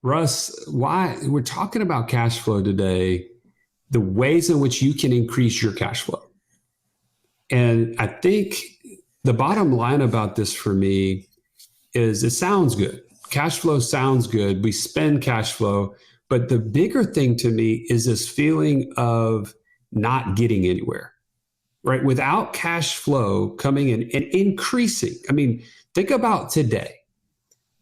Russ, why we're talking about cash flow today, the ways in which you can increase your cash flow. And I think the bottom line about this for me is it sounds good. Cash flow sounds good. We spend cash flow. But the bigger thing to me is this feeling of not getting anywhere, right? Without cash flow coming in and increasing. I mean, think about today.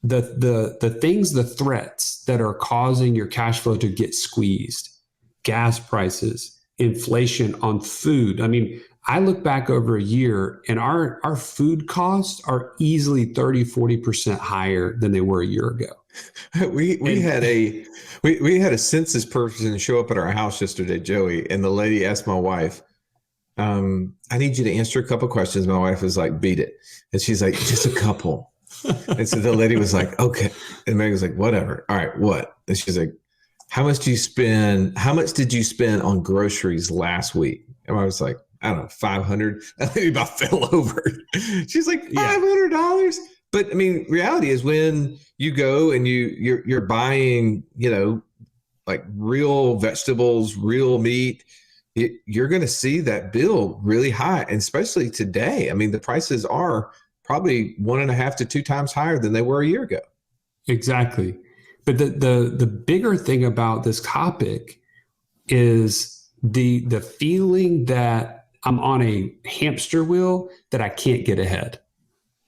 The things, the threats that are causing your cash flow to get squeezed, gas prices, inflation on food. I mean, I look back over a year and our food costs are easily 30-40% higher than they were a year ago. We had a census person show up at our house yesterday, Joey, and the lady asked my wife, I need you to answer a couple questions. My wife was like, beat it. And she's like, just a couple. And so the lady was like, okay. And Meg was like, whatever. All right, what? And she's like, how much did you spend on groceries last week? And I was like, I don't know, 500. That lady about fell over. She's like, $500. But I mean, reality is when you go and you're buying, like real vegetables, real meat, you're going to see that bill really high. And especially today, I mean, the prices are probably 1.5 to 2 times higher than they were a year ago. Exactly. But the bigger thing about this topic is the feeling that I'm on a hamster wheel that I can't get ahead.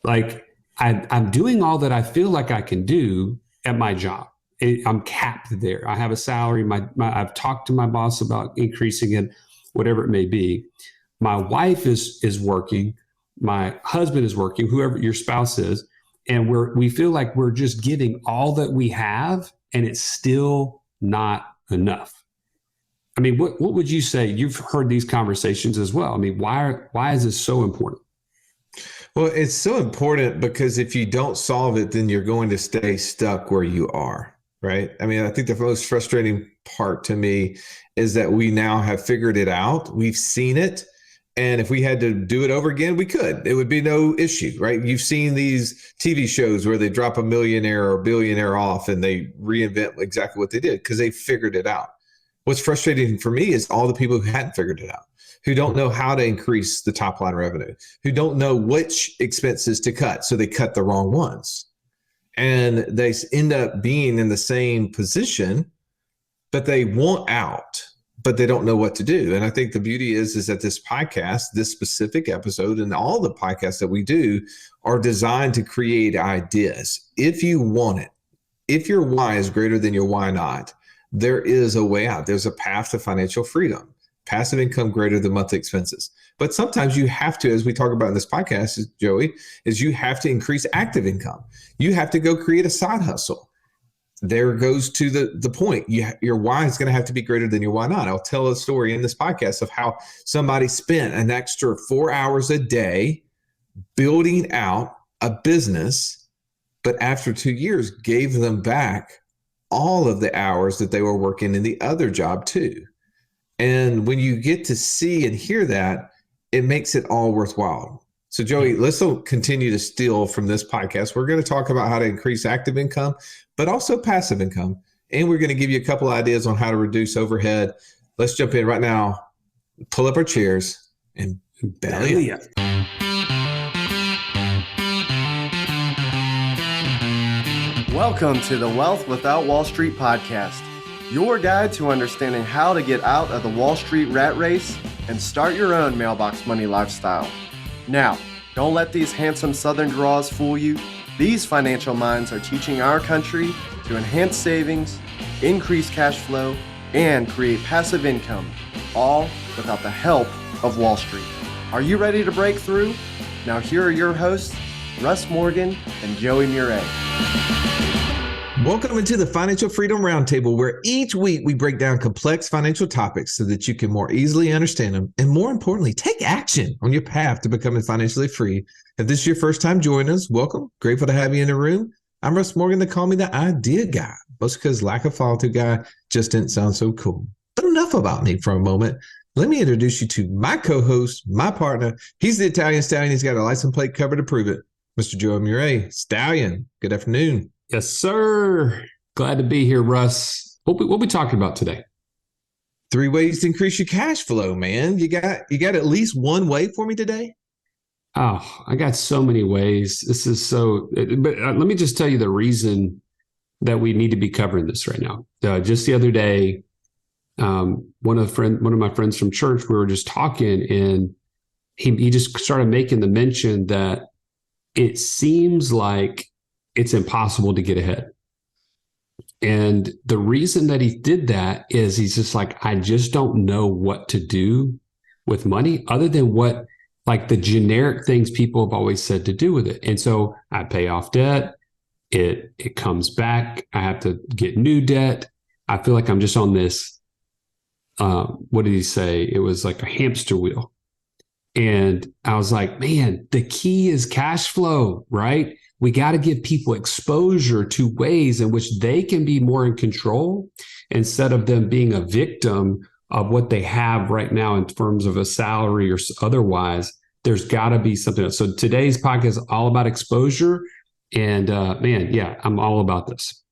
Like I'm doing all that I feel like I can do at my job. I'm capped there. I have a salary. I've talked to my boss about increasing it, whatever it may be. My wife is working. My husband is working, whoever your spouse is. And we feel like we're just giving all that we have and it's still not enough. I mean, what would you say? You've heard these conversations as well. I mean, why is this so important? Well, it's so important because if you don't solve it, then you're going to stay stuck where you are, right? I mean, I think the most frustrating part to me is that we now have figured it out. We've seen it. And if we had to do it over again, we could. It would be no issue, right? You've seen these TV shows where they drop a millionaire or billionaire off and they reinvent exactly what they did because they figured it out. What's frustrating for me is all the people who hadn't figured it out, who don't know how to increase the top line revenue, who don't know which expenses to cut. So they cut the wrong ones. And they end up being in the same position, but they want out, but they don't know what to do. And I think the beauty is that this podcast, this specific episode, and all the podcasts that we do are designed to create ideas. If you want it, if your why is greater than your why not, there is a way out. There's a path to financial freedom, passive income greater than monthly expenses. But sometimes you have to, as we talk about in this podcast, Joey, is you have to increase active income. You have to go create a side hustle. There goes to the point. Your why is going to have to be greater than your why not. I'll tell a story in this podcast of how somebody spent an extra 4 hours a day building out a business, but after 2 years gave them back all of the hours that they were working in the other job too. And when you get to see and hear that, it makes it all worthwhile. So Joey, let's continue to steal from this podcast. We're going to talk about how to increase active income, but also passive income. And we're going to give you a couple of ideas on how to reduce overhead. Let's jump in right now, pull up our chairs and belly up. Welcome to the Wealth Without Wall Street podcast, your guide to understanding how to get out of the Wall Street rat race and start your own mailbox money lifestyle. Now, don't let these handsome Southern draws fool you. These financial minds are teaching our country to enhance savings, increase cash flow, and create passive income, all without the help of Wall Street. Are you ready to break through? Now here are your hosts, Russ Morgan and Joey Murray. Welcome into the Financial Freedom Roundtable, where each week we break down complex financial topics so that you can more easily understand them and, more importantly, take action on your path to becoming financially free. If this is your first time joining us, welcome. Grateful to have you in the room. I'm Russ Morgan. They call me the idea guy, mostly because lack of follow-through guy just didn't sound so cool. But enough about me for a moment. Let me introduce you to my co-host, my partner. He's the Italian Stallion. He's got a license plate cover to prove it. Mr. Joey Murray. Stallion, good afternoon. Yes, sir. Glad to be here, Russ. What we talking about today? 3 ways to increase your cash flow, man. You got at least one way for me today? Oh, I got so many ways. This is but let me just tell you the reason that we need to be covering this right now. Just the other day, one of my friends from church, we were just talking, and he just started making the mention that it seems like it's impossible to get ahead. And the reason that he did that is he's just like, I just don't know what to do with money other than what, like the generic things people have always said to do with it. And so I pay off debt. It comes back. I have to get new debt. I feel like I'm just on this, what did he say? It was like a hamster wheel. And I was like, man, the key is cash flow, right? We got to give people exposure to ways in which they can be more in control instead of them being a victim of what they have right now in terms of a salary or otherwise. There's got to be something else. So today's podcast is all about exposure. And man, yeah, I'm all about this.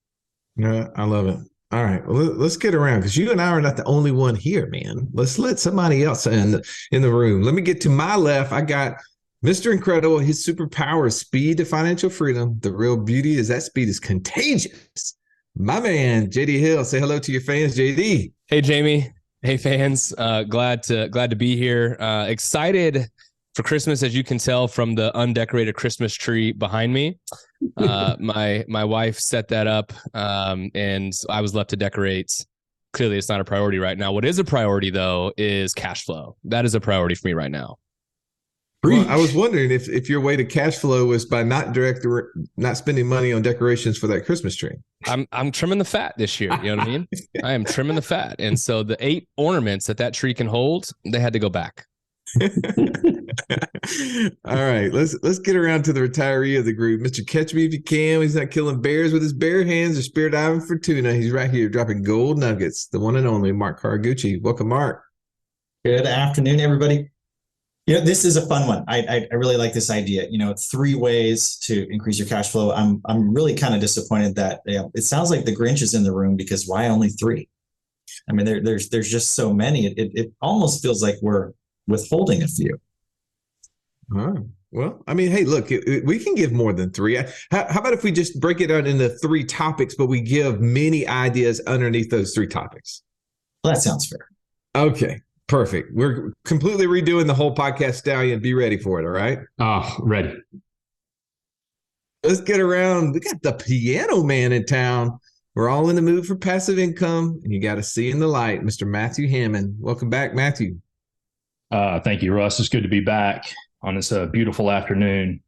Yeah, I love it. All right, well, let's get around, because you and I are not the only one here, man. Let's let somebody else in the room. Let me get to my left. I got Mr. Incredible. His superpower is speed to financial freedom. The real beauty is that speed is contagious. My man, JD Hill. Say hello to your fans, JD. Hey, Jamie. Hey, fans. Glad to be here. Excited for Christmas, as you can tell from the undecorated Christmas tree behind me. My wife set that up, and I was left to decorate. Clearly, it's not a priority right now. What is a priority, though, is cash flow. That is a priority for me right now. Well, I was wondering if your way to cash flow was by not spending money on decorations for that Christmas tree. I'm trimming the fat this year. You know what I mean? I am trimming the fat, and so the 8 ornaments that tree can hold, they had to go back. All right, let's get around to the retiree of the group, Mr. Catch Me If You Can. He's not killing bears with his bare hands or spear diving for tuna. He's right here dropping gold nuggets. The one and only Mark Caragucci. Welcome, Mark. Good afternoon, everybody. This is a fun one. I really like this idea. 3 ways to increase your cash flow. I'm really kind of disappointed that it sounds like the Grinch is in the room, because why only 3? I mean, there's just so many. It almost feels like we're withholding a few. Well, I mean, hey, look, we can give more than 3. How about if we just break it out into 3 topics, but we give many ideas underneath those 3 topics? Well, that sounds fair. Okay, perfect. We're completely redoing the whole podcast stallion. Be ready for it, all right? Oh, ready. Let's get around. We got the piano man in town. We're all in the mood for passive income, and you got to see in the light, Mr. Matthew Hammond. Welcome back, Matthew. Thank you, Russ. It's good to be back on this beautiful afternoon.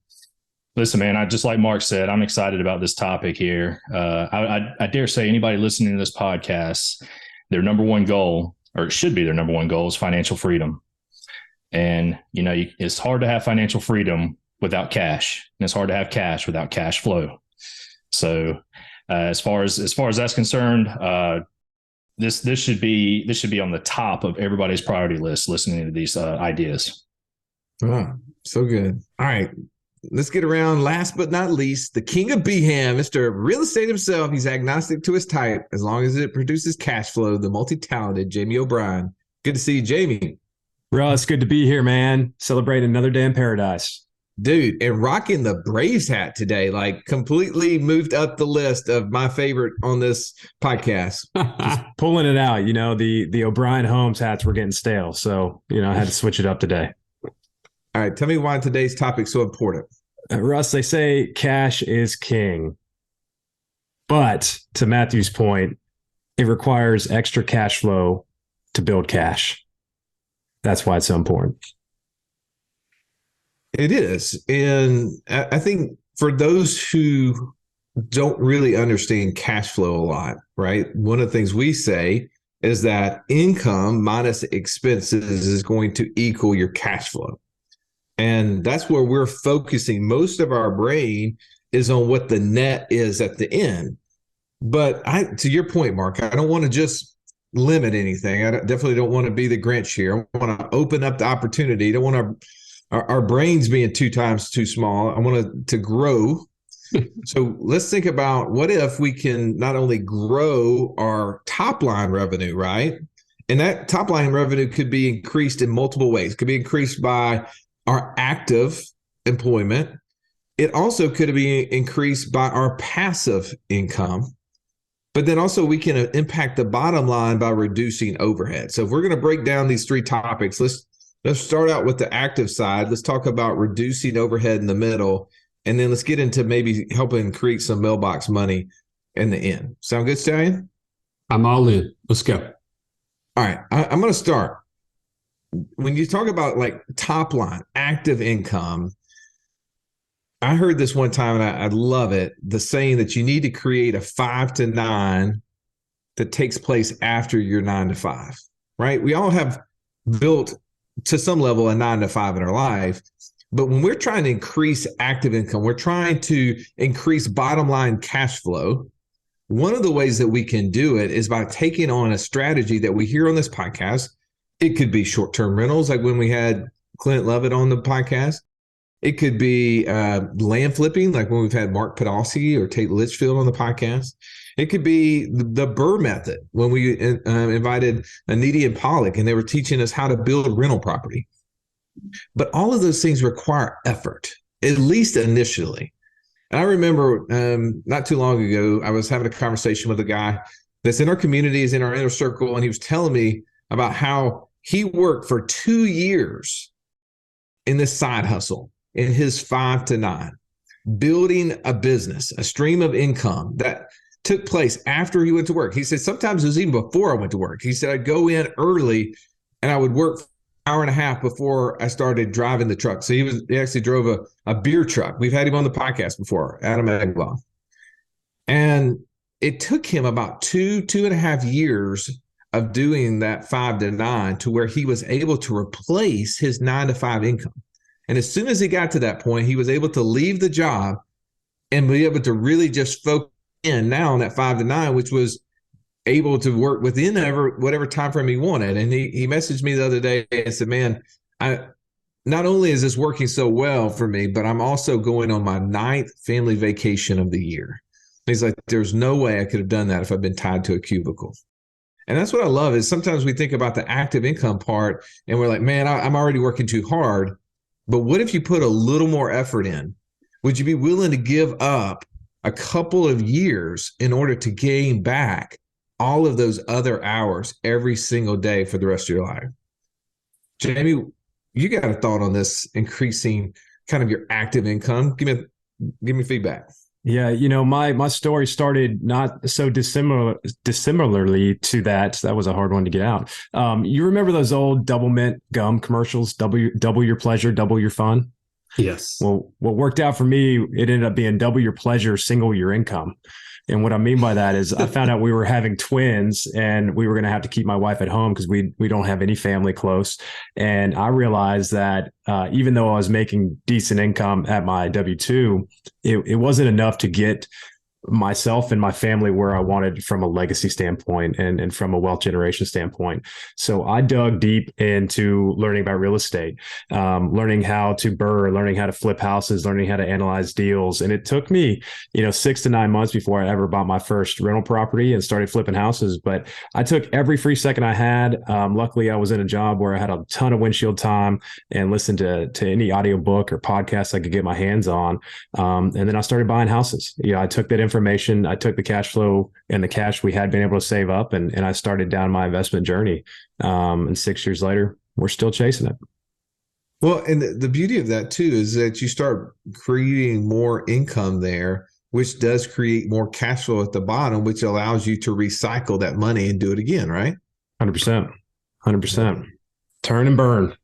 Listen, man, I just like Mark said, I'm excited about this topic here. I dare say anybody listening to this podcast, their number one goal, or it should be their number one goal, is financial freedom. And, it's hard to have financial freedom without cash, and it's hard to have cash without cash flow. So as far as that's concerned, this should be on the top of everybody's priority list, listening to these ideas. Oh, so good. All right, let's get around. Last but not least, the king of BHAM, Mr. Real Estate himself. He's agnostic to his type as long as it produces cash flow. The multi-talented Jamie O'Brien. Good to see you, Jamie. Russ, good to be here, man. Celebrate another day in paradise. Dude, and rocking the Braves hat today, like completely moved up the list of my favorite on this podcast. Just pulling it out. The O'Brien Holmes hats were getting stale. So, I had to switch it up today. All right. Tell me why today's topic is so important. Russ, they say cash is king. But to Matthew's point, it requires extra cash flow to build cash. That's why it's so important. It is. And I think for those who don't really understand cash flow a lot, right? One of the things we say is that income minus expenses is going to equal your cash flow. And that's where we're focusing most of our brain, is on what the net is at the end. But to your point, Mark, I don't want to just limit anything. I definitely don't want to be the Grinch here. I want to open up the opportunity. I don't want our brains being 2 times too small. I want to grow So let's think about what if we can not only grow our top line revenue, right? And that top line revenue could be increased in multiple ways. It could be increased by our active employment. It also could be increased by our passive income. But then also we can impact the bottom line by reducing overhead. So if we're going to break down these three topics, let's start out with the active side. Let's talk about reducing overhead in the middle. And then let's get into maybe helping create some mailbox money in the end. Sound good, Stallion? I'm all in. Let's go. All right. I'm going to start. When you talk about like top line, active income, I heard this one time and I love it. The saying that you need to create a 5 to 9 that takes place after your 9 to 5, right? We all have built to some level a 9 to 5 in our life. But when we're trying to increase active income, we're trying to increase bottom line cash flow. One of the ways that we can do it is by taking on a strategy that we hear on this podcast. It could be short-term rentals, like when we had Clint Lovett on the podcast. It could be land flipping, like when we've had Mark Podolsky or Tate Litchfield on the podcast. It could be the Burr method when we invited Anita and Pollock, and they were teaching us how to build rental property. But all of those things require effort, at least initially. And I remember not too long ago, I was having a conversation with a guy that's in our communities, in our inner circle, and he was telling me about how he worked for 2 years in this side hustle in his 5 to 9, building a business, a stream of income that took place after he went to work. He said, sometimes it was even before I went to work. He said, I'd go in early and I would work for an hour and a half before I started driving the truck. So he actually drove a beer truck. We've had him on the podcast before, Adam Eglaw. And it took him about 2.5 years of doing that 5 to 9 to where he was able to replace his 9 to 5 income. And as soon as he got to that point, he was able to leave the job and be able to really just focus in now on that 5 to 9, which was able to work within whatever time frame he wanted. And he messaged me the other day and said, man, not only is this working so well for me, but I'm also going on my 9th family vacation of the year. And he's like, there's no way I could have done that if I'd been tied to a cubicle. And that's what I love is sometimes we think about the active income part and we're like, man, I'm already working too hard. But what if you put a little more effort in? Would you be willing to give up a couple of years in order to gain back all of those other hours every single day for the rest of your life? Jamie, you got a thought on this increasing kind of your active income? Give me feedback. Yeah, my story started not so dissimilarly to that. That was a hard one to get out. You remember those old double mint gum commercials? Double your pleasure, double your fun. Yes. Well, what worked out for me, it ended up being double your pleasure, single your income. And what I mean by that is I found out we were having twins and we were going to have to keep my wife at home because we don't have any family close. And I realized that even though I was making decent income at my W-2, it wasn't enough to get myself and my family where I wanted from a legacy standpoint and from a wealth generation standpoint. So I dug deep into learning about real estate, learning how to burr, learning how to flip houses, learning how to analyze deals. And it took me, 6 to 9 months before I ever bought my first rental property and started flipping houses. But I took every free second I had. Luckily, I was in a job where I had a ton of windshield time and listened to any audiobook or podcast I could get my hands on. And then I started buying houses. I took that information. I took the cash flow and the cash we had been able to save up, and I started down my investment journey. And 6 years later, we're still chasing it. Well, and the beauty of that too is that you start creating more income there, which does create more cash flow at the bottom, which allows you to recycle that money and do it again, right? 100%. 100%. Turn and burn.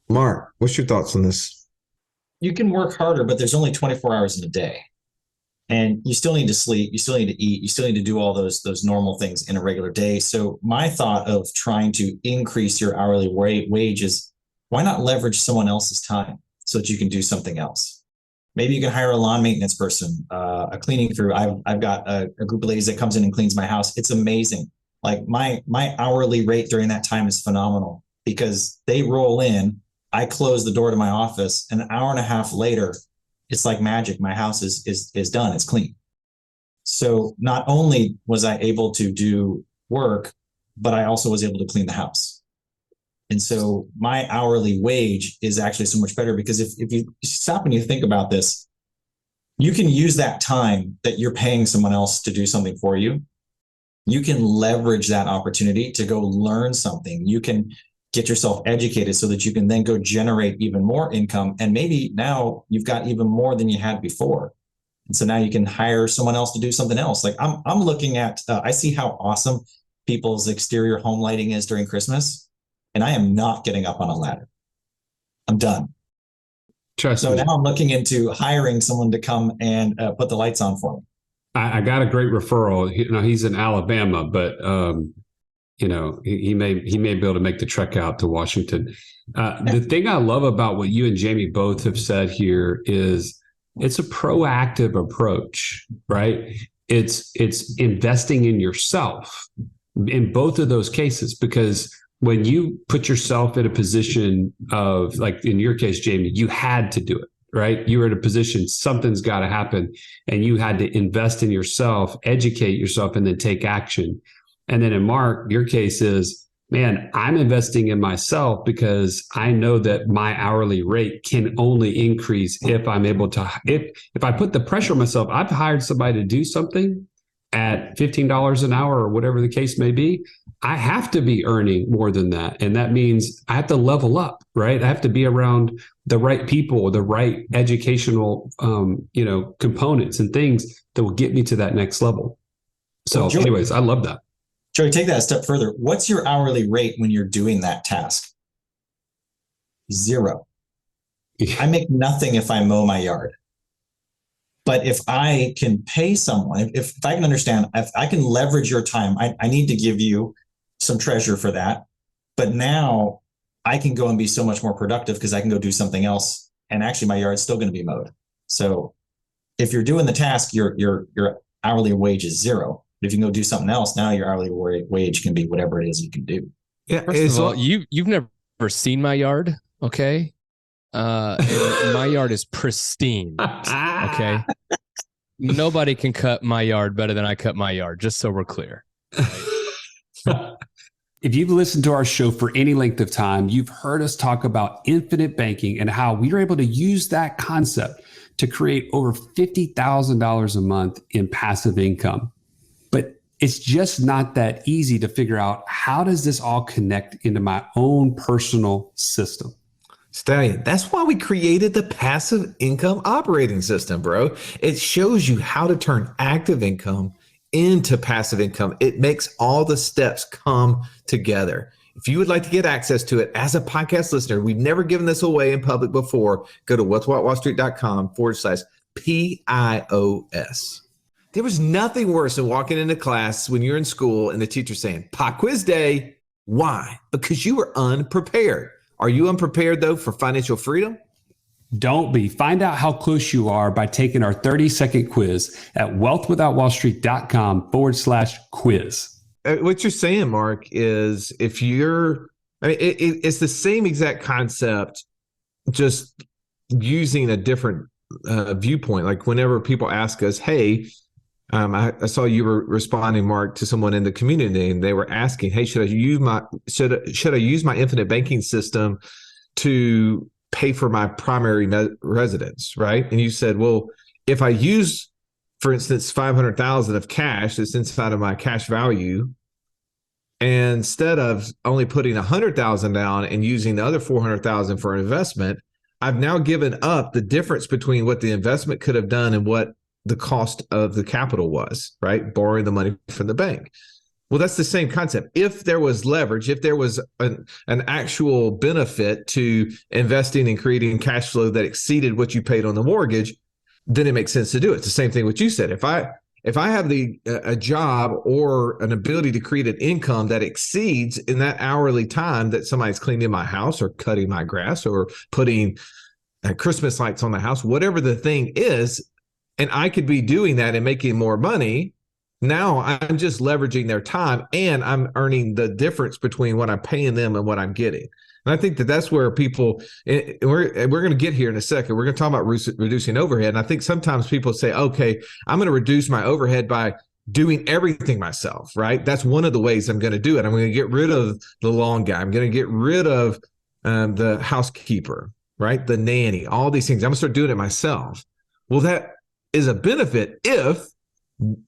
Mark, what's your thoughts on this? You can work harder, but there's only 24 hours in a day. And you still need to sleep, you still need to eat, you still need to do all those normal things in a regular day. So my thought of trying to increase your hourly wage is, why not leverage someone else's time so that you can do something else? Maybe you can hire a lawn maintenance person, a cleaning crew. I've got a group of ladies that comes in and cleans my house. It's amazing. Like my hourly rate during that time is phenomenal because they roll in, I close the door to my office, an hour and a half later, it's like magic. My house is done. It's clean. So not only was I able to do work, but I also was able to clean the house. And so my hourly wage is actually so much better, because if you stop and you think about this, you can use that time that you're paying someone else to do something for you. You can leverage that opportunity to go learn something. You can get yourself educated so that you can then go generate even more income. And maybe now you've got even more than you had before. And so now you can hire someone else to do something else. Like I'm looking at, I see how awesome people's exterior home lighting is during Christmas. And I am not getting up on a ladder. I'm done. Trust so me. now I'm looking into hiring someone to come and put the lights on for me. I got a great referral. He's in Alabama, but he may be able to make the trek out to Washington. The thing I love about what you and Jamie both have said here is it's a proactive approach, right? It's investing in yourself in both of those cases, because when you put yourself in a position of, like in your case, Jamie, you had to do it, right? You were in a position, something's got to happen, and you had to invest in yourself, educate yourself, and then take action. And then in Mark, your case is, man, I'm investing in myself because I know that my hourly rate can only increase if I'm able to, if I put the pressure on myself. I've hired somebody to do something at $15 an hour or whatever the case may be. I have to be earning more than that. And that means I have to level up, right? I have to be around the right people, the right educational, components and things that will get me to that next level. So Well, Joey, anyways, I love that. Joey, take that a step further. What's your hourly rate when you're doing that task? 0. I make nothing if I mow my yard. But if I can pay someone, if I can understand, if I can leverage your time, I need to give you some treasure for that. But now I can go and be so much more productive because I can go do something else. And actually my yard's still going to be mowed. So if you're doing the task, your hourly wage is 0. If you can go do something else, now your hourly wage can be whatever it is you can do. Yeah. First of all, you've never seen my yard, okay? And my yard is pristine. Okay. Nobody can cut my yard better than I cut my yard, just so we're clear. If you've listened to our show for any length of time, you've heard us talk about infinite banking and how we were able to use that concept to create over $50,000 a month in passive income. But it's just not that easy to figure out, how does this all connect into my own personal system? Stallion, that's why we created the passive income operating system, bro. It shows you how to turn active income into passive income. It makes all the steps come together. If you would like to get access to it as a podcast listener, we've never given this away in public before. Go to what'swhatwallstreet.com/PIOS. There was nothing worse than walking into class when you're in school and the teacher saying, "Pop quiz day." Why? Because you were unprepared. Are you unprepared, though, for financial freedom? Don't be. Find out how close you are by taking our 30-second quiz at wealthwithoutwallstreet.com/quiz. What you're saying, Mark, is if you're, it's the same exact concept, just using a different viewpoint. Like whenever people ask us, hey, I saw you were responding, Mark, to someone in the community, and they were asking, "Hey, should I use my infinite banking system to pay for my primary residence?" Right? And you said, "Well, if I use, for instance, 500,000 of cash that's inside of my cash value, and instead of only putting 100,000 down and using the other 400,000 for an investment, I've now given up the difference between what the investment could have done and what the cost of the capital was, right? Borrowing the money from the bank." Well, that's the same concept. If there was leverage, if there was an actual benefit to investing and creating cash flow that exceeded what you paid on the mortgage, then it makes sense to do it. It's the same thing what you said. If I have a job or an ability to create an income that exceeds in that hourly time that somebody's cleaning my house or cutting my grass or putting Christmas lights on the house, whatever the thing is, and I could be doing that and making more money, Now I'm just leveraging their time and I'm earning the difference between what I'm paying them and what I'm getting. And I think that that's where people, we're going to get here in a second. We're going to talk about reducing overhead. And I think sometimes people say, okay, I'm going to reduce my overhead by doing everything myself, right? That's one of the ways I'm going to do it. I'm going to get rid of the lawn guy. I'm going to get rid of the housekeeper, right? The nanny, all these things. I'm going to start doing it myself. Well, that is a benefit if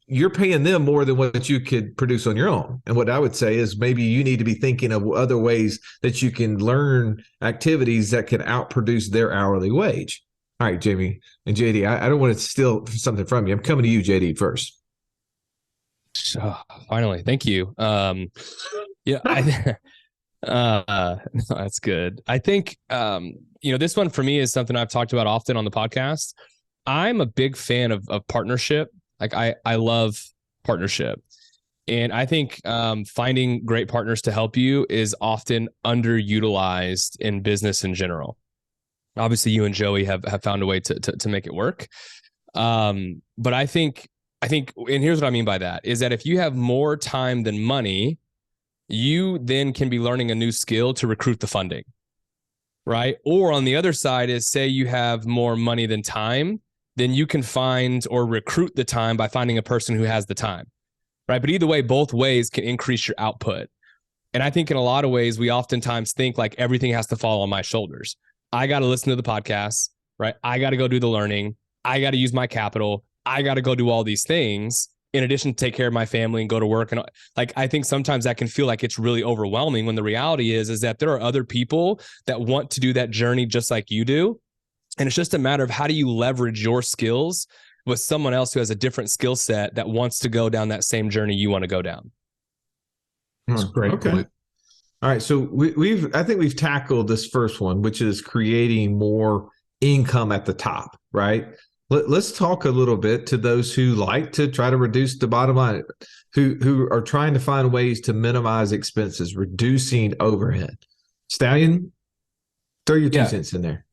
you're paying them more than what you could produce on your own. And what I would say is maybe you need to be thinking of other ways that you can learn activities that can outproduce their hourly wage. All right, Jamie and JD, I don't want to steal something from you. I'm coming to you, JD, first. Oh, finally, thank you. That's good. I think, this one for me is something I've talked about often on the podcast. I'm a big fan of partnership. Like I love partnership. And I think finding great partners to help you is often underutilized in business in general. Obviously, you and Joey have found a way to make it work. But I think, and here's what I mean by that, is that if you have more time than money, you then can be learning a new skill to recruit the funding, right? Or on the other side is, say you have more money than time, then you can find or recruit the time by finding a person who has the time, right? But either way, both ways can increase your output. And I think in a lot of ways, we oftentimes think like everything has to fall on my shoulders. I got to listen to the podcast, right? I got to go do the learning. I got to use my capital. I got to go do all these things in addition to take care of my family and go to work. And like, I think sometimes that can feel like it's really overwhelming when the reality is that there are other people that want to do that journey just like you do. And it's just a matter of how do you leverage your skills with someone else who has a different skill set that wants to go down that same journey you want to go down. That's a great point. All right. So I think we've tackled this first one, which is creating more income at the top, right? Let's talk a little bit to those who like to try to reduce the bottom line, who are trying to find ways to minimize expenses, reducing overhead. Stallion, throw your 2 cents in there.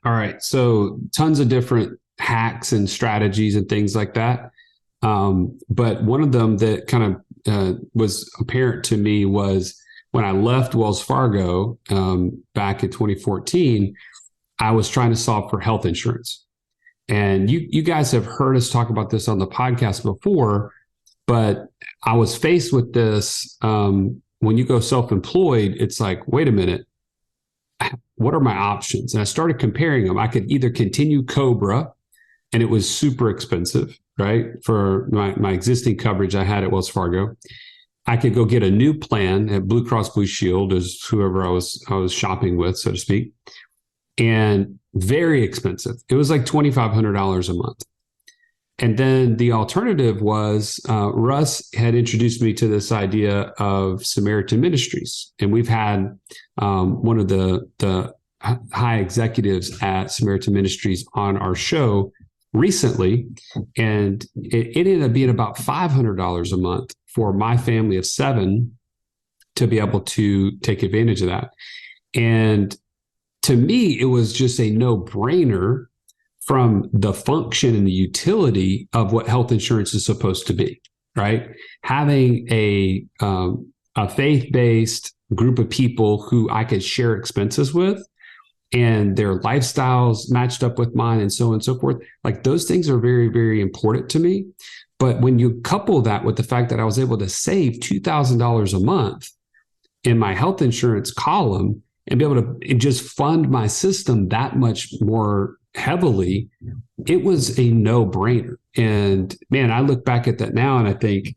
All right. So tons of different hacks and strategies and things like that. But one of them that kind of was apparent to me was when I left Wells Fargo back in 2014, I was trying to solve for health insurance. And you guys have heard us talk about this on the podcast before, but I was faced with this. When you go self-employed, it's like, wait a minute, what are my options? And I started comparing them. I could either continue Cobra, and it was super expensive, right? For my existing coverage I had at Wells Fargo. I could go get a new plan at Blue Cross Blue Shield, as whoever I was shopping with, so to speak, and very expensive. It was like $2,500 a month. And then the alternative was Russ had introduced me to this idea of Samaritan Ministries. And we've had one of the high executives at Samaritan Ministries on our show recently. And it ended up being about $500 a month for my family of 7 to be able to take advantage of that. And to me, it was just a no-brainer from the function and the utility of what health insurance is supposed to be, right? Having a faith-based group of people who I could share expenses with and their lifestyles matched up with mine and so on and so forth. Like those things are very, very important to me. But when you couple that with the fact that I was able to save $2,000 a month in my health insurance column and be able to just fund my system that much more heavily, it was a no-brainer. And man, I look back at that now and I think,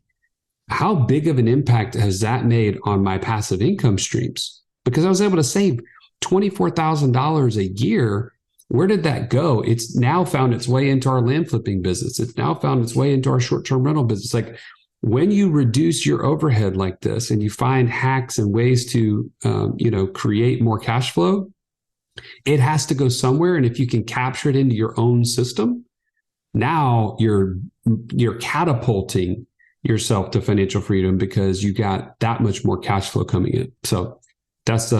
how big of an impact has that made on my passive income streams? Because I was able to save $24,000 a year. Where did that go? It's now found its way into our land flipping business. It's now found its way into our short-term rental business. Like when you reduce your overhead like this and you find hacks and ways to, create more cash flow, it has to go somewhere. And if you can capture it into your own system, now you're catapulting yourself to financial freedom because you got that much more cash flow coming in. So that's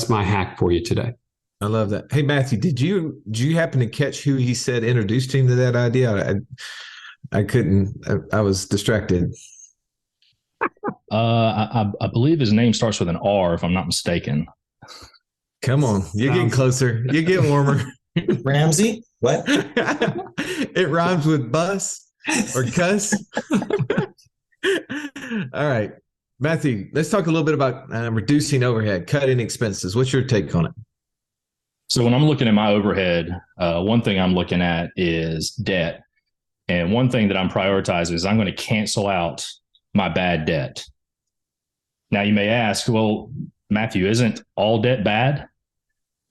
my hack for you today. I love that. Hey, Matthew, did you happen to catch who he said introduced him to that idea? I couldn't. I was distracted. I believe his name starts with an R, if I'm not mistaken. Come on, you're getting closer. You get warmer. Ramsey? What? It rhymes with bus or cuss. All right, Matthew, let's talk a little bit about reducing overhead, cutting expenses. What's your take on it? So when I'm looking at my overhead, one thing I'm looking at is debt. And one thing that I'm prioritizing is I'm going to cancel out my bad debt. Now you may ask, well, Matthew, isn't all debt bad?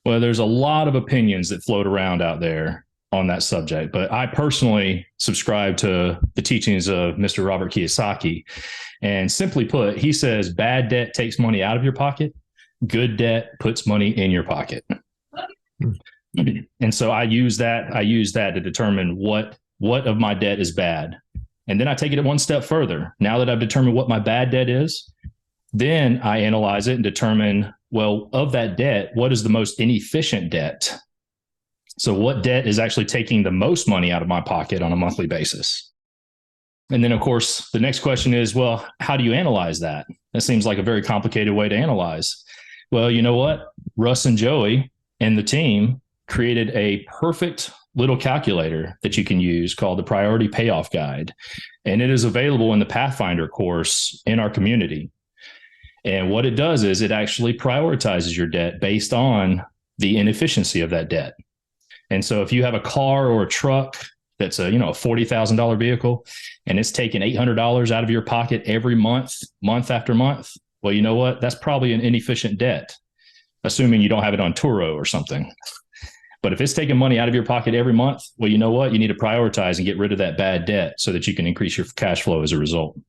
Well, there's a lot of opinions that float around out there on that subject, but I personally subscribe to the teachings of Mr. Robert Kiyosaki. And simply put, he says bad debt takes money out of your pocket. Good debt puts money in your pocket. And so I use that to determine what of my debt is bad. And then I take it one step further. Now that I've determined what my bad debt is, then I analyze it and determine, well, of that debt, what is the most inefficient debt? So what debt is actually taking the most money out of my pocket on a monthly basis? And then, of course, the next question is, well, how do you analyze that? That seems like a very complicated way to analyze. Well, you know what? Russ and Joey and the team created a perfect little calculator that you can use called the Priority Payoff Guide. And it is available in the Pathfinder course in our community. And what it does is it actually prioritizes your debt based on the inefficiency of that debt. And so if you have a car or a truck that's a $40,000 vehicle and it's taking $800 out of your pocket every month after month, well, you know what? That's probably an inefficient debt, assuming you don't have it on Turo or something. But if it's taking money out of your pocket every month, well, you know what? You need to prioritize and get rid of that bad debt so that you can increase your cash flow as a result.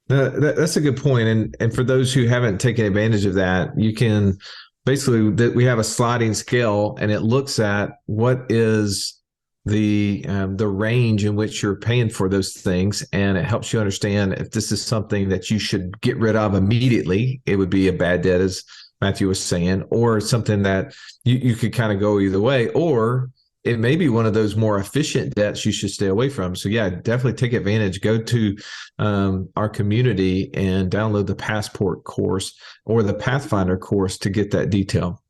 That's a good point. And for those who haven't taken advantage of that, you can basically, we have a sliding scale and it looks at what is the range in which you're paying for those things. And it helps you understand if this is something that you should get rid of immediately. It would be a bad debt, as Matthew was saying, or something that you could kind of go either way, or it may be one of those more efficient debts you should stay away from. So yeah, definitely take advantage. Go to our community and download the Passport course or the Pathfinder course to get that detail.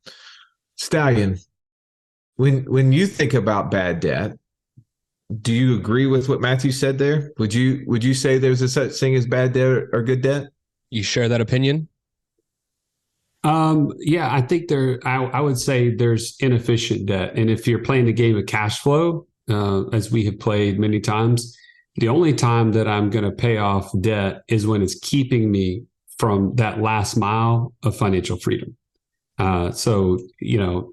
Stallion, when you think about bad debt, do you agree with what Matthew said there? Would you say there's a such thing as bad debt or good debt? You share that opinion? Yeah, I think I would say there's inefficient debt. And if you're playing the game of cash flow, as we have played many times, the only time that I'm going to pay off debt is when it's keeping me from that last mile of financial freedom. So,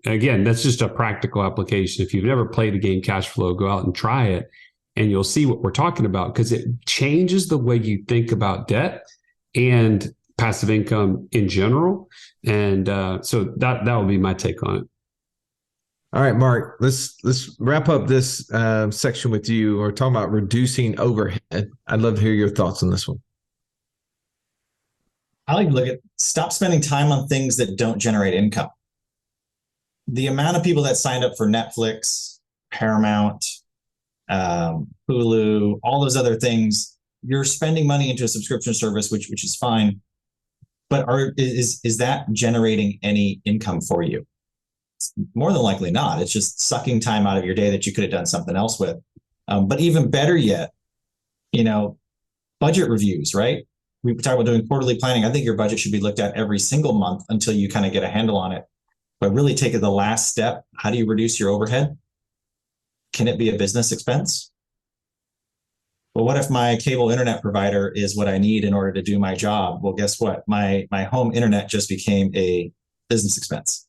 again, that's just a practical application. If you've never played the game cash flow, go out and try it and you'll see what we're talking about, because it changes the way you think about debt and passive income in general. And so that would be my take on it. All right, Mark, let's wrap up this section with you. We're talking about reducing overhead. I'd love to hear your thoughts on this one. I like to look at stop spending time on things that don't generate income. The amount of people that signed up for Netflix, Paramount, Hulu, all those other things, you're spending money into a subscription service, which is fine. But is that generating any income for you? More than likely not. It's just sucking time out of your day that you could have done something else with. But even better yet, budget reviews, right? We talk about doing quarterly planning. I think your budget should be looked at every single month until you kind of get a handle on it. But really take it the last step. How do you reduce your overhead? Can it be a business expense? Well, what if my cable internet provider is what I need in order to do my job? Well, guess what? My home internet just became a business expense.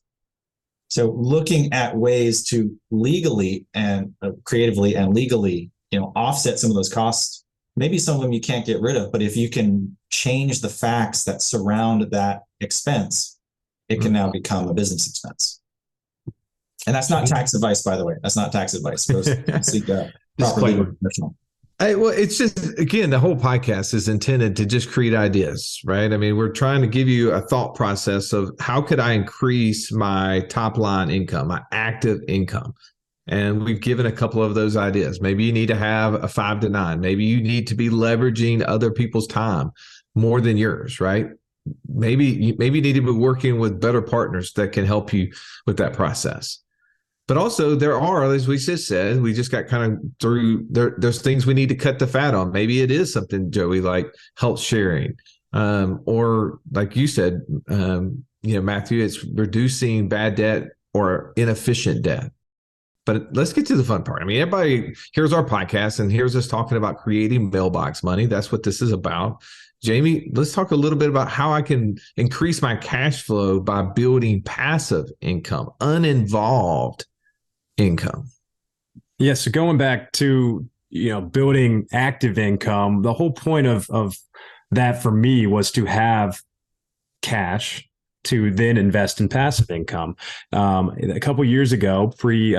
So looking at ways to legally and creatively and legally, offset some of those costs. Maybe some of them you can't get rid of, but if you can change the facts that surround that expense, it can now become a business expense. And that's not tax advice, by the way. That's not tax advice. Go seek proper legal professional. Well, it's just, again, the whole podcast is intended to just create ideas, right? I mean, we're trying to give you a thought process of how could I increase my top line income, my active income? And we've given a couple of those ideas. Maybe you need to have a 5 to 9. Maybe you need to be leveraging other people's time more than yours, right? Maybe you need to be working with better partners that can help you with that process. But also there are, as we just said, we just got kind of through there's things we need to cut the fat on. Maybe it is something, Joey, like health sharing, or like you said, Matthew, it's reducing bad debt or inefficient debt. But let's get to the fun part. I mean, everybody here's our podcast and here's us talking about creating mailbox money. That's what this is about. Jamie, let's talk a little bit about how I can increase my cash flow by building passive income, uninvolved income. Yeah. So going back to, building active income, the whole point of that for me was to have cash to then invest in passive income. A couple of years ago, pre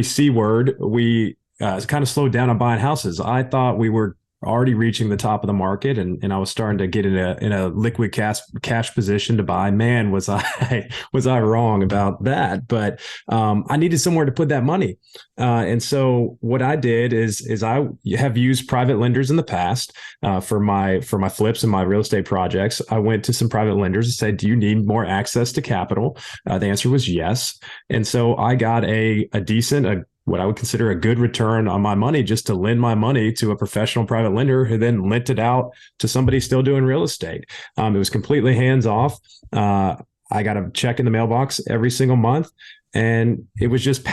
C word, we kind of slowed down on buying houses. I thought we were already reaching the top of the market, and I was starting to get in a liquid cash position to buy. Man, was I wrong about that? But I needed somewhere to put that money, and so what I did is I have used private lenders in the past for my flips and my real estate projects. I went to some private lenders and said, "Do you need more access to capital?" The answer was yes, and so I got a decent what I would consider a good return on my money just to lend my money to a professional private lender who then lent it out to somebody still doing real estate. It was completely hands off. I got a check in the mailbox every single month, and it was just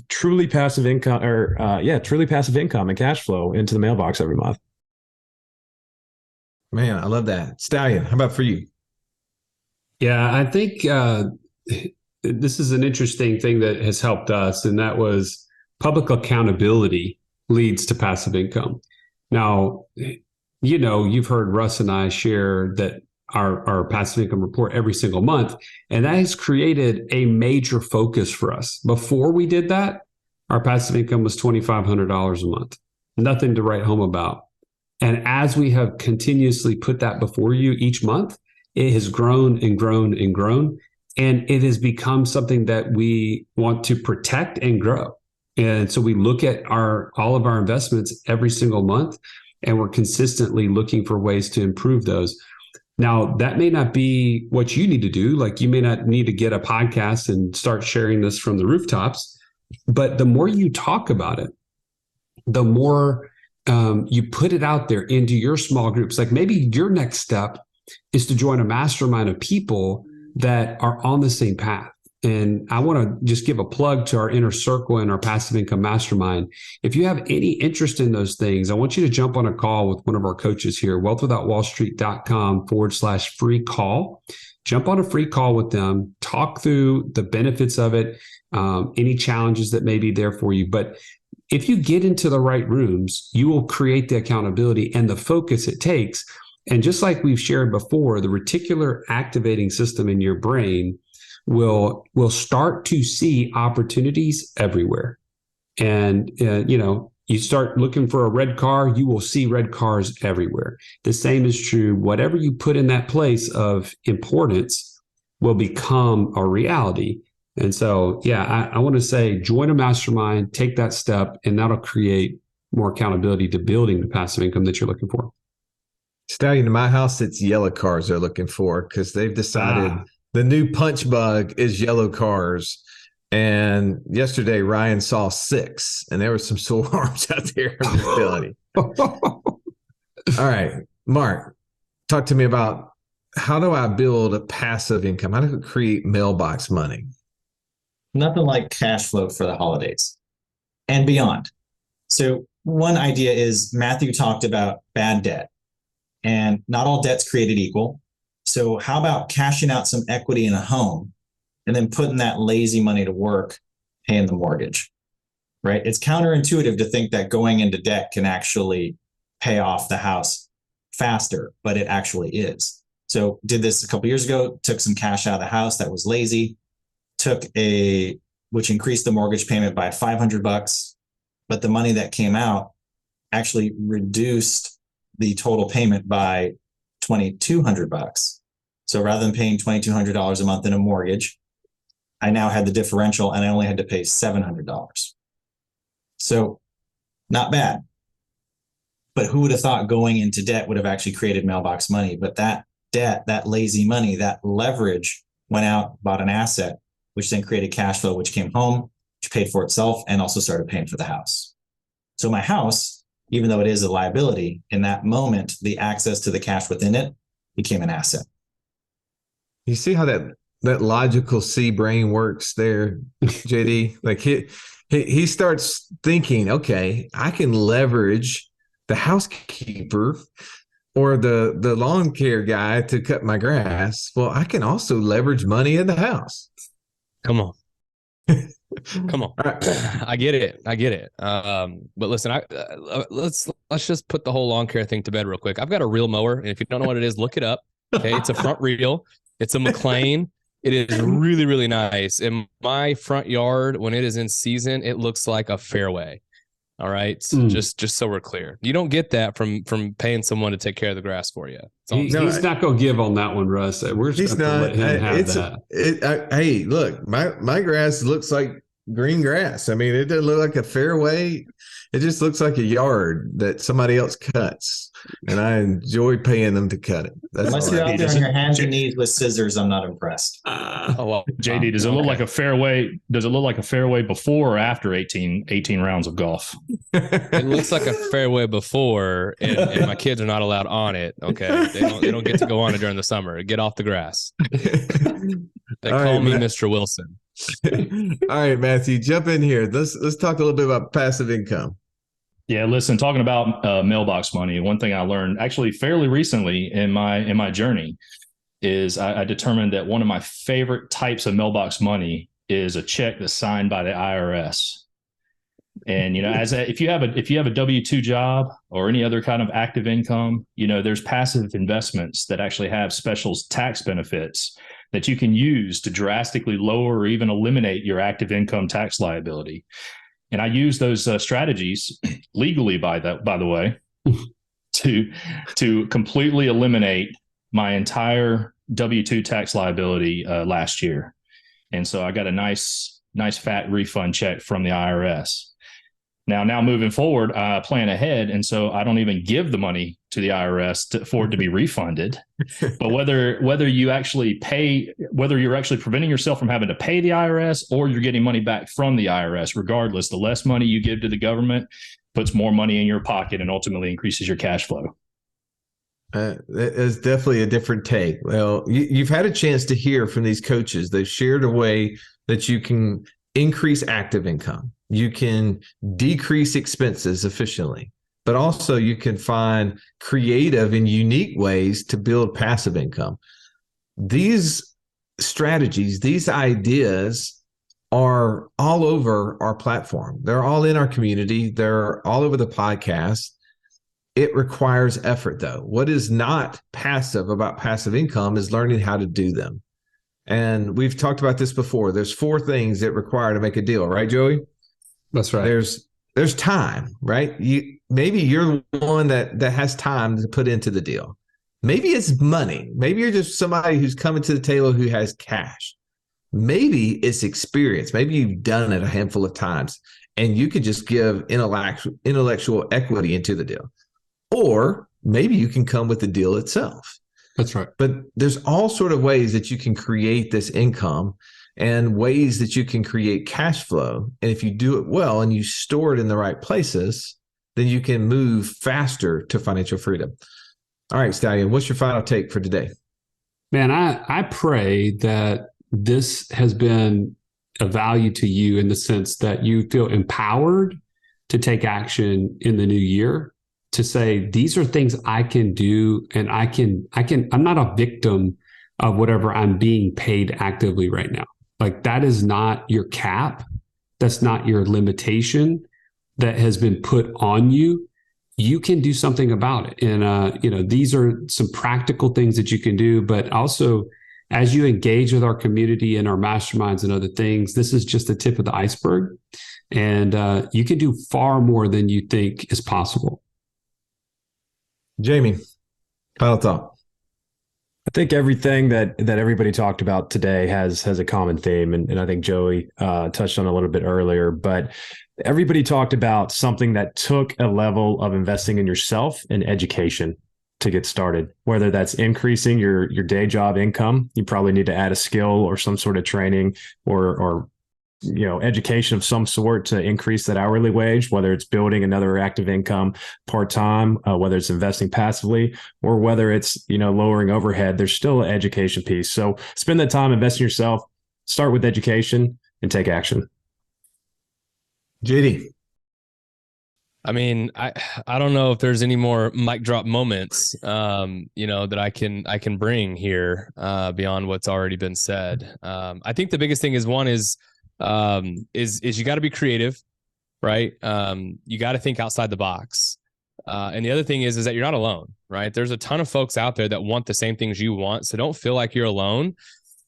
truly passive income and cash flow into the mailbox every month. Man, I love that. Stallion, how about for you? Yeah, I think this is an interesting thing that has helped us, and that was public accountability leads to passive income. Now, you've heard Russ and I share that our passive income report every single month, and that has created a major focus for us. Before we did that, our passive income was $2,500 a month, nothing to write home about. And as we have continuously put that before you each month, it has grown and grown and grown. And it has become something that we want to protect and grow. And so we look at all of our investments every single month, and we're consistently looking for ways to improve those. Now, that may not be what you need to do. Like, you may not need to get a podcast and start sharing this from the rooftops, but the more you talk about it, the more you put it out there into your small groups. Like, maybe your next step is to join a mastermind of people that are on the same path. And I want to just give a plug to our inner circle and our passive income mastermind. If you have any interest in those things, I want you to jump on a call with one of our coaches here, wealthwithoutwallstreet.com/free call. Jump on a free call with them, talk through the benefits of it, any challenges that may be there for you. But if you get into the right rooms, you will create the accountability and the focus it takes. And just like we've shared before, the reticular activating system in your brain will start to see opportunities everywhere. And, you start looking for a red car, you will see red cars everywhere. The same is true. Whatever you put in that place of importance will become a reality. And so, I want to say, join a mastermind, take that step, and that'll create more accountability to building the passive income that you're looking for. Stallion, in my house, it's yellow cars they're looking for because they've decided the new punch bug is yellow cars. And yesterday, Ryan saw 6, and there were some sore arms out there. I'm just telling you. All right, Mark, talk to me about, how do I build a passive income? How do I create mailbox money? Nothing like cash flow for the holidays and beyond. So one idea is, Matthew talked about bad debt, and not all debt's created equal. So how about cashing out some equity in a home and then putting that lazy money to work, paying the mortgage, right? It's counterintuitive to think that going into debt can actually pay off the house faster, but it actually is. So did this a couple of years ago, took some cash out of the house that was lazy, which increased the mortgage payment by $500, but the money that came out actually reduced the total payment by $2,200. So rather than paying $2,200 a month in a mortgage, I now had the differential and I only had to pay $700. So not bad. But who would have thought going into debt would have actually created mailbox money? But that debt, that lazy money, that leverage went out, bought an asset, which then created cash flow, which came home, which paid for itself and also started paying for the house. So my house, even though it is a liability, in that moment, the access to the cash within it became an asset. You see how that logical C brain works there, JD? Like he starts thinking, okay, I can leverage the housekeeper or the lawn care guy to cut my grass. Well, I can also leverage money in the house. Come on. Come on. Right. I get it. But listen, let's just put the whole lawn care thing to bed real quick. I've got a reel mower, and if you don't know what it is, look it up. Okay, it's a front reel. It's a McLean. It is really, really nice. In my front yard, when it is in season, it looks like a fairway. All right, just so we're clear, you don't get that from paying someone to take care of the grass for you. He's not going to give on that one, Russ. We're just going to let him have that. Hey, look, my grass looks like green grass. I mean, it doesn't look like a fairway. It just looks like a yard that somebody else cuts, and I enjoy paying them to cut it. Unless you're out there on your hands and knees with scissors, I'm not impressed. JD, does it look like a fairway? Does it look like a fairway before or after 18 rounds of golf? It looks like a fairway before, and my kids are not allowed on it. Okay, they don't get to go on it during the summer. Get off the grass. They call me Mr. Wilson. All right, Matthew, jump in here. Let's talk a little bit about passive income. Yeah, listen, talking about mailbox money, one thing I learned actually fairly recently in my journey is I determined that one of my favorite types of mailbox money is a check that's signed by the IRS. And if you have a W-2 job or any other kind of active income, there's passive investments that actually have special tax benefits that you can use to drastically lower or even eliminate your active income tax liability. And I use those strategies legally, by the way, to completely eliminate my entire W-2 tax liability last year. And so I got a nice fat refund check from the IRS. Now moving forward, I plan ahead, and so I don't even give the money to the IRS for it to be refunded. But whether you're actually preventing yourself from having to pay the IRS or you're getting money back from the IRS, regardless, the less money you give to the government puts more money in your pocket and ultimately increases your cash flow. That is definitely a different take. Well, you've had a chance to hear from these coaches. They've shared a way that you can increase active income. You can decrease expenses efficiently, but also you can find creative and unique ways to build passive income. These strategies, these ideas are all over our platform. They're all in our community. They're all over the podcast. It requires effort, though. What is not passive about passive income is learning how to do them. And we've talked about this before. There's 4 things that require to make a deal, right, Joey? That's right. There's time, right? Maybe you're the one that has time to put into the deal. Maybe it's money. Maybe you're just somebody who's coming to the table who has cash. Maybe it's experience. Maybe you've done it a handful of times and you could just give intellectual equity into the deal. Or maybe you can come with the deal itself. That's right. But there's all sort of ways that you can create this income and ways that you can create cash flow. And if you do it well and you store it in the right places, then you can move faster to financial freedom. All right, Stallion, what's your final take for today? Man, I pray that this has been a value to you in the sense that you feel empowered to take action in the new year, to say, these are things I can do, and I'm not a victim of whatever I'm being paid actively right now. Like, that is not your cap. That's not your limitation that has been put on you. You can do something about it. And, these are some practical things that you can do, but also as you engage with our community and our masterminds and other things, this is just the tip of the iceberg. And you can do far more than you think is possible. Jamie, final thought. I think everything that everybody talked about today has a common theme, and I think Joey touched on it a little bit earlier, but everybody talked about something that took a level of investing in yourself and education to get started, whether that's increasing your day job income. You probably need to add a skill or some sort of training or education of some sort to increase that hourly wage, whether it's building another active income part-time, whether it's investing passively, or whether it's, lowering overhead. There's still an education piece. So spend that time investing in yourself, start with education, and take action. JD. I mean, I don't know if there's any more mic drop moments, that I can bring here beyond what's already been said. I think the biggest thing is you got to be creative, right? You got to think outside the box. And the other thing is that you're not alone, right? There's a ton of folks out there that want the same things you want. So don't feel like you're alone.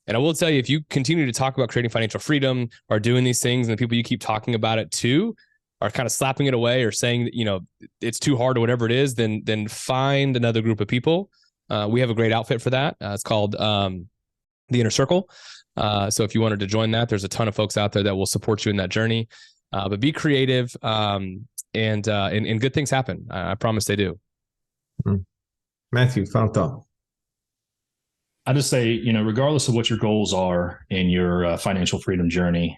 And I will tell you, if you continue to talk about creating financial freedom or doing these things, and the people you keep talking about it to are kind of slapping it away or saying that, it's too hard or whatever it is, then find another group of people. We have a great outfit for that. It's called the Inner Circle. So if you wanted to join that, there's a ton of folks out there that will support you in that journey. But be creative, and good things happen. I promise they do. Matthew, final thought. I just say, regardless of what your goals are in your financial freedom journey,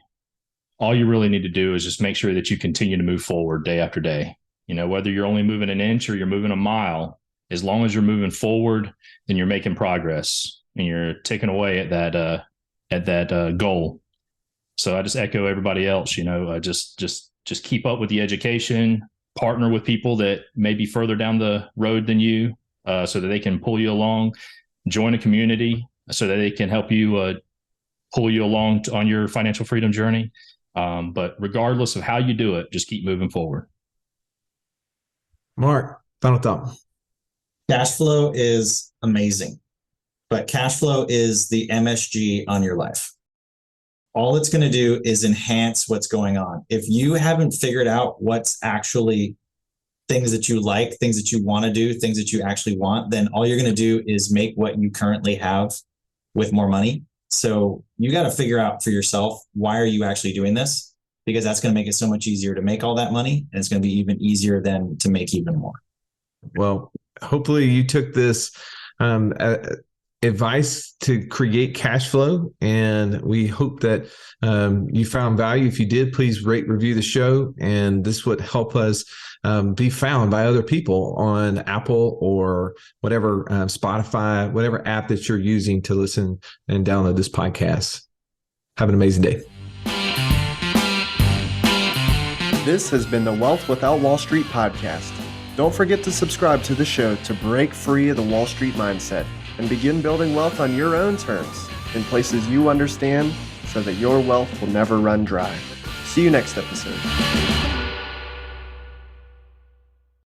all you really need to do is just make sure that you continue to move forward day after day. Whether you're only moving an inch or you're moving a mile, as long as you're moving forward, then you're making progress and you're taking away at that goal. So I just echo everybody else, just keep up with the education, partner with people that may be further down the road than you, so that they can pull you along, join a community so that they can help you pull you along on your financial freedom journey. But regardless of how you do it, just keep moving forward. Mark, final thought. Cash flow is amazing, but cash flow is the MSG on your life. All it's going to do is enhance what's going on. If you haven't figured out what's actually things that you like, things that you want to do, things that you actually want, then all you're going to do is make what you currently have with more money. So you got to figure out for yourself, why are you actually doing this? Because that's going to make it so much easier to make all that money. And it's going to be even easier then to make even more. Well, hopefully you took this advice to create cash flow, and we hope that you found value. If you did, please rate, review the show, and this would help us be found by other people on Apple or whatever, Spotify, whatever app that you're using to listen and download this podcast. Have an amazing day. This has been the Wealth Without Wall Street podcast. Don't forget to subscribe to the show to break free of the Wall Street mindset and begin building wealth on your own terms in places you understand, so that your wealth will never run dry. See you next episode.